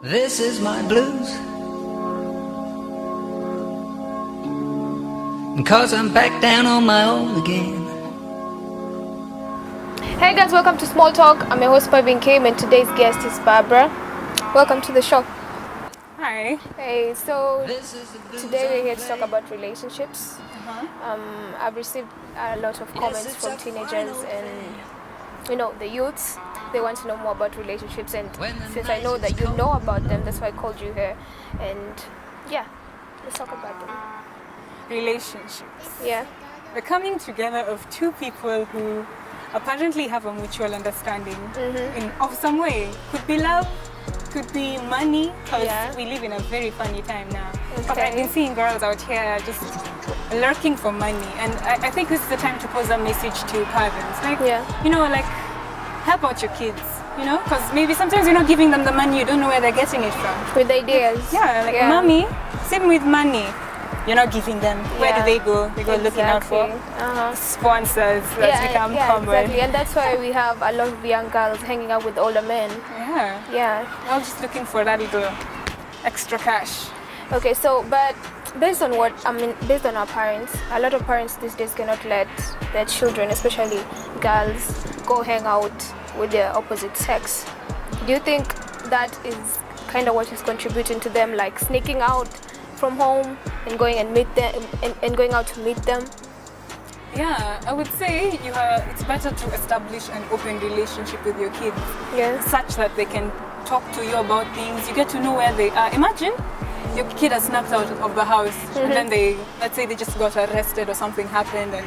This is my blues, cause I'm back down on my own again. Hey guys, welcome to Small Talk. I'm your host Pavine and today's guest is Barbara. Welcome to the show. Hi. Hey, so today we're here to talk about relationships. I've received a lot of comments from teenagers and the youths. They want to know more about relationships, and since I know that you know about them, that's why I called you here. And yeah, let's talk about them. Relationships. Yeah. The coming together of two people who apparently have a mutual understanding of some way. Could be love, could be money, because we live in a very funny time now. Okay. But I've been seeing girls out here just lurking for money, and I think this is the time to pose a message to parents. Help out your kids, because maybe sometimes you're not giving them the money, you don't know where they're getting it from. With ideas. Mommy, same with money. You're not giving them. Where do they go? They go looking out for sponsors that become common. Exactly. And that's why we have a lot of young girls hanging out with older men. All just looking for that little extra cash. Okay, so but based on our parents, a lot of parents these days cannot let their children, especially girls, go hang out with their opposite sex. Do you think that is kind of what is contributing to them, like sneaking out from home and going and meet them and going out to meet them? Yeah, I would say it's better to establish an open relationship with your kids, such that they can talk to you about things. You get to know where they are. Imagine your kid has snapped out of the house and then let's say they just got arrested or something happened, and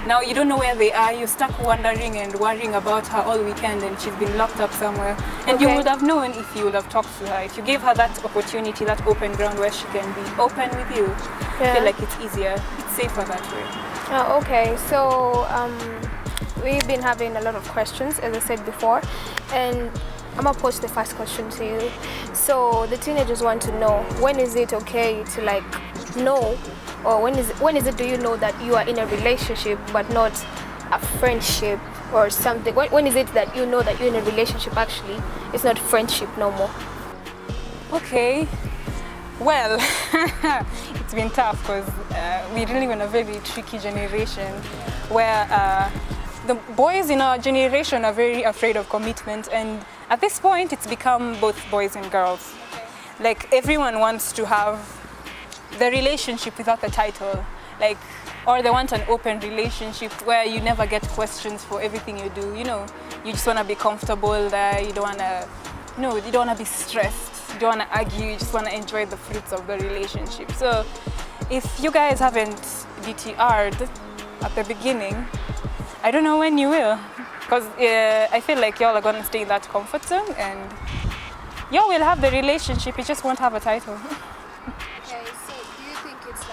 now you don't know where they are. You're stuck wondering and worrying about her all weekend, and she's been locked up somewhere. And you would have known if you would have talked to her, if you gave her that opportunity, that open ground where she can be open with you. I feel like it's easier, it's safer that way. Okay, so we've been having a lot of questions, as I said before, and I'm gonna pose the first question to you. So the teenagers want to know, when is it okay to know, or when is it do you know that you are in a relationship but not a friendship or something? When is it that you know that you're in a relationship actually it's not friendship no more? Okay, well, it's been tough because we live in a very tricky generation where the boys in our generation are very afraid of commitment, and at this point it's become both boys and girls. Like everyone wants to have the relationship without the title, or they want an open relationship where you never get questions for everything you do. You just want to be comfortable there. You don't want to be stressed. You don't want to argue. You just want to enjoy the fruits of the relationship. So if you guys haven't DTR'd at the beginning, I don't know when you will, because I feel like y'all are going to stay in that comfort zone and y'all will have the relationship, you just won't have a title. Okay, so do you think it's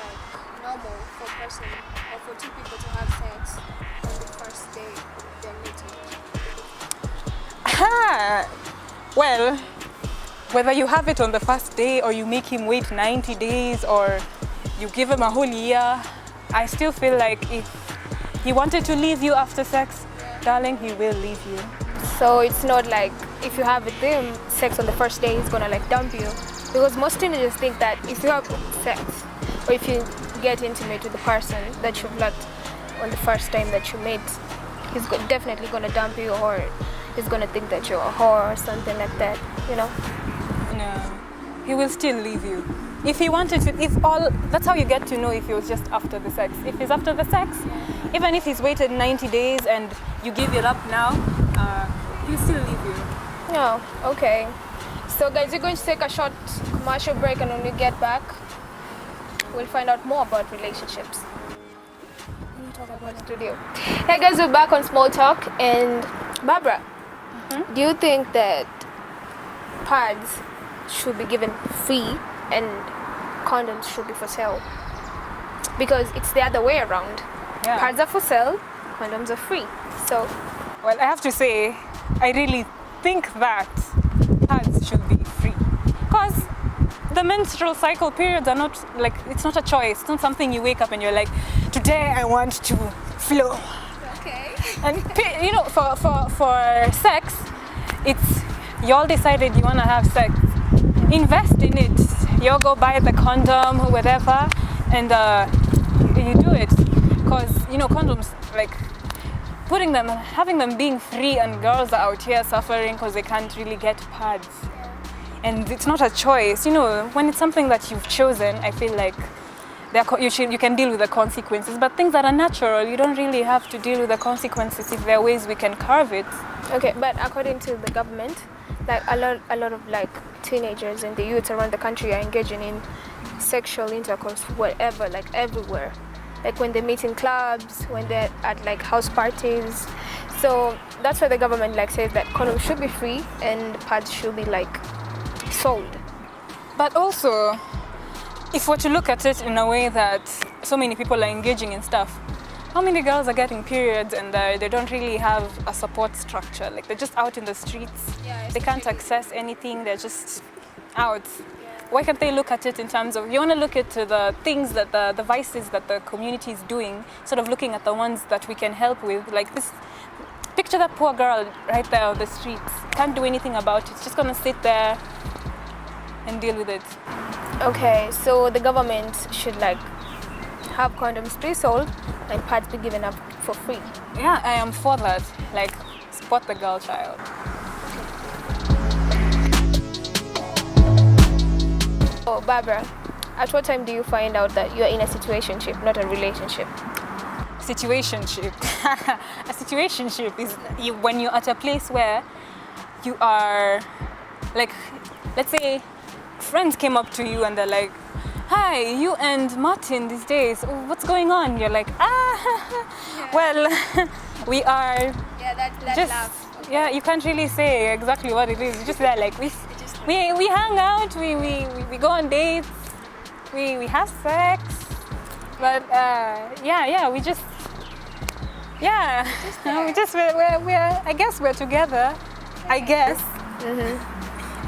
normal for a person or for two people to have sex on the first day they're meeting? Well, whether you have it on the first day or you make him wait 90 days or you give him a whole year, I still feel like if he wanted to leave you after sex, darling, he will leave you. So it's not like if you have with him sex on the first day, he's gonna dump you. Because most teenagers think that if you have sex or if you get intimate with the person that you've loved on the first time that you meet, he's definitely gonna dump you, or he's gonna think that you're a whore or something like that, No, he will still leave you. If he wanted to, that's how you get to know if he was just after the sex. If he's after the sex, even if he's waited 90 days and you give it up now, he'll still leave you. Yeah, okay. So guys, we're going to take a short commercial break, and when we get back, we'll find out more about relationships. We'll talk about studio. Hey guys, we're back on Small Talk, and Barbara, do you think that pads should be given free and condoms should be for sale? Because it's the other way around. Pads are for sale, condoms are free. So, well, I have to say, I really think that pads should be free, because the menstrual cycle periods are not it's not a choice. It's not something you wake up and you're like, today I want to flow. okay. And for sex, it's y'all decided you want to have sex. invest in it. You go buy the condom, whatever, and you do it. Because, condoms, like, having them being free, and girls are out here suffering because they can't really get pads. And it's not a choice. When it's something that you've chosen, I feel like you can deal with the consequences. But things that are natural, you don't really have to deal with the consequences if there are ways we can curb it. Okay, but according to the government, like a lot of like teenagers and the youths around the country are engaging in sexual intercourse wherever, like everywhere. Like when they meet in clubs, when they're at like house parties. So that's why the government like says that condoms should be free and pads should be like sold. But also, if we're to look at it in a way that so many people are engaging in stuff, how many girls are getting periods and they don't really have a support structure? Like they're just out in the streets, they can't access anything, they're just out. Why can't they look at it in terms of, you want to look at the things that the vices that the community is doing, sort of looking at the ones that we can help with, like this. Picture that poor girl right there on the streets, can't do anything about it, just gonna sit there and deal with it. Okay, so the government should like have condoms pre-sold and pads be given up for free. Yeah, I am for that. Like, support the girl child. Oh, Barbara, at what time do you find out that you're in a situationship, not a relationship? Situationship. A situationship is when you're at a place where you are, like, let's say friends came up to you and they're like, hi, you and Martin these days, what's going on? You're like, well, we are just, yeah, you can't really say exactly what it is. You just there like, we hang out, we go on dates, we have sex, but we just, we're I guess we're together, I guess. Mm-hmm.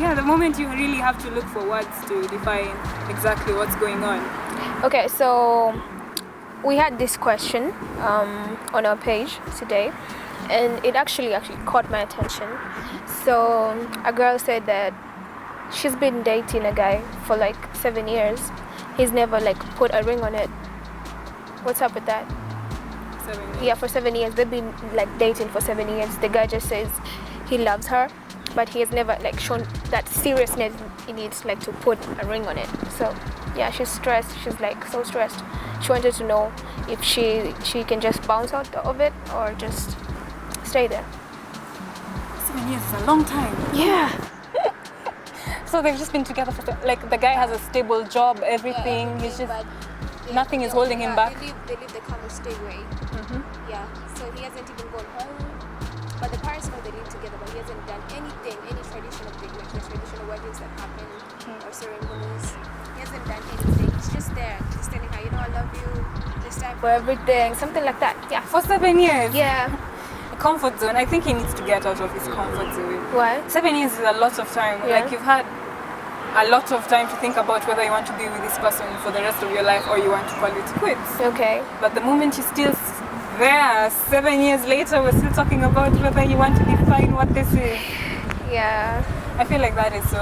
Yeah, the moment you really have to look for words to define exactly what's going on. Okay, so we had this question on our page today, and it actually caught my attention. So a girl said that she's been dating a guy for like 7 years. He's never like put a ring on it. What's up with that? 7 years. Yeah, for 7 years. They've been like dating for 7 years. The guy just says he loves her, but he has never like shown that seriousness he needs like to put a ring on it. So yeah, she's stressed. She's like so stressed. She wanted to know if she can just bounce out of it or just stay there. 7 years is a long time. Yeah. So they've just been together for like the guy has a stable job, everything. He's just nothing is holding him back. They live the kind of stay way. Mm-hmm. Yeah. So he hasn't even gone home. But the parents know they live together, but he hasn't done anything, any traditional thing, like the traditional weddings that happen or ceremonies. He hasn't done anything. He's just there, just telling her, I love you, this time for everything, something like that. Yeah. For 7 years. Yeah. A comfort zone. I think he needs to get out of his comfort zone. Why? 7 years is a lot of time. Yeah. Like you've had a lot of time to think about whether you want to be with this person for the rest of your life or you want to call it quits. Okay. But the moment you're still there, 7 years later, we're still talking about whether you want to define what this is. Yeah. I feel like that is so,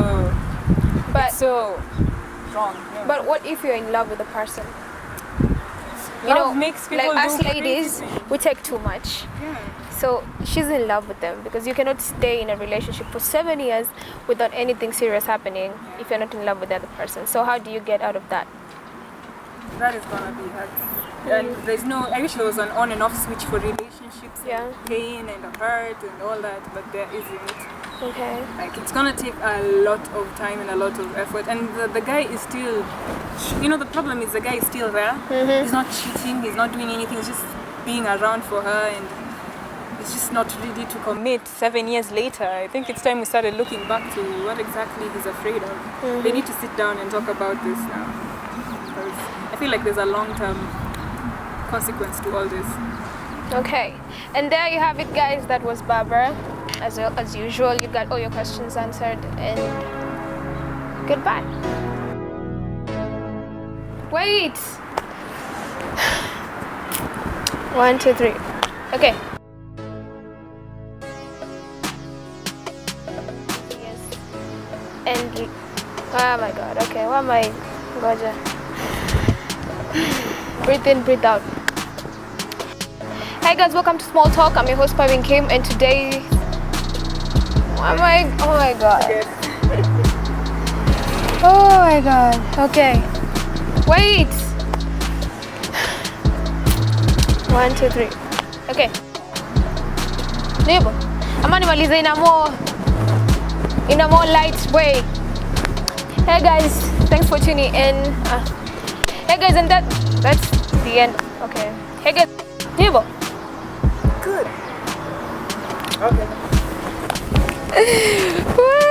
But it's so wrong. Yeah. But what if you're in love with a person? Love makes people like do us ladies, crazy things. we take too much. Yeah. So she's in love with them because you cannot stay in a relationship for 7 years without anything serious happening if you're not in love with the other person. So how do you get out of that? That is gonna be hard. And there's no, I wish there was an on and off switch for relationships, Yeah. and pain and hurt and all that, but there isn't. Okay. Like it's gonna take a lot of time and a lot of effort, and the guy is still, the problem is the guy is still there. Mm-hmm. He's not cheating, he's not doing anything, he's just being around for her, and he's just not ready to commit. 7 years later, I think it's time we started looking back to what exactly he's afraid of. Mm-hmm. They need to sit down and talk about this now, because I feel like there's a long-term consequence to all this. Okay. And there you have it, guys. That was Barbara. As usual, you got all your questions answered, and goodbye. Wait. 1, 2, 3. Okay. Yes. And Oh my god, okay, what am I? Goja. Breathe in, breathe out. Hi guys, welcome to Small Talk. I'm your host Pavine, and today... What am I? Oh my god. Oh my god, okay. Wait! 1, 2, 3. Okay. Nibo. Ama nimalize in a more light way. Hey guys, thanks for tuning in. Hey guys, and that's the end. Okay. Hey guys, Nibo. Good. Okay. Woo!